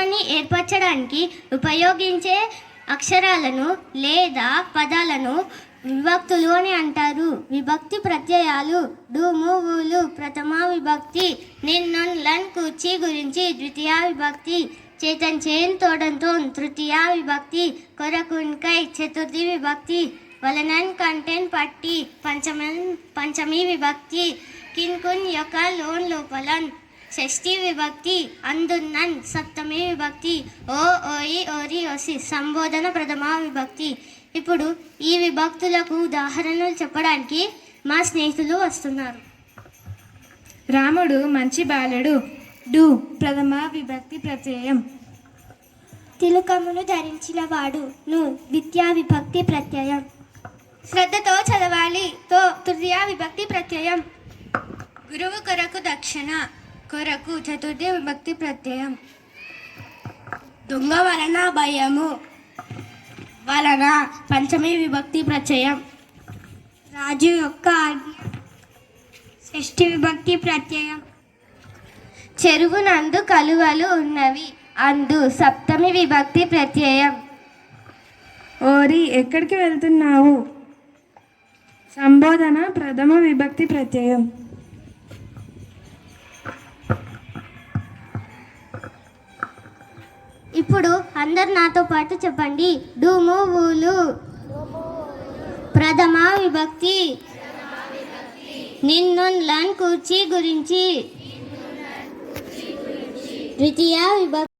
సంబంధాన్ని ఏర్పరచడానికి ఉపయోగించే అక్షరాలను లేదా పదాలను విభక్తులు అని అంటారు. విభక్తి ప్రత్యయాలు డుము ఊలు ప్రథమా విభక్తి, నిన్నొన్ లన్ కూర్చి గురించి ద్వితీయ విభక్తి, చేతన్ చేన్ తోడంతో తృతీయ విభక్తి, కొరకున్కై చతుర్థి విభక్తి, వలనన్ కంటెన్ పట్టి పంచమి విభక్తి, కిన్కున్ యొక్క లోన్ లోపలన్ షష్ఠి విభక్తి, అందున్నన్ సప్తమి విభక్తి, ఓ ఓయి ఓరి ఓసి సంబోధన ప్రథమ విభక్తి. ఇప్పుడు ఈ విభక్తులకు ఉదాహరణలు చెప్పడానికి మా స్నేహితులు వస్తున్నారు. రాముడు మంచి బాలుడు. డు ప్రథమ విభక్తి ప్రత్యయం. తిలకమును ధరించిన వాడు. ను ద్వితీయ విభక్తి ప్రత్యయం. శ్రద్ధతో చదవాలి. తో తృతీయ విభక్తి ప్రత్యయం. గురువు కొరకు దక్షిణ. కొరకు చతుర్థి విభక్తి ప్రత్యయం. దొంగ వలన భయము. వలన పంచమి విభక్తి ప్రత్యయం. రాజు యొక్క షష్ఠి విభక్తి ప్రత్యయం. చెరువు నందు కలువలు ఉన్నవి. అందు సప్తమి విభక్తి ప్రత్యయం. ఓరి ఎక్కడికి వెళ్తున్నావు? సంబోధన ప్రథమ విభక్తి ప్రత్యయం. ఇప్పుడు అందరు నాతో పాటు చెప్పండి. డుము ఊలు ప్రథమ విభక్తి, నిన్నొన్ లన్ కూర్చి గురించి ద్వితీయ విభక్తి.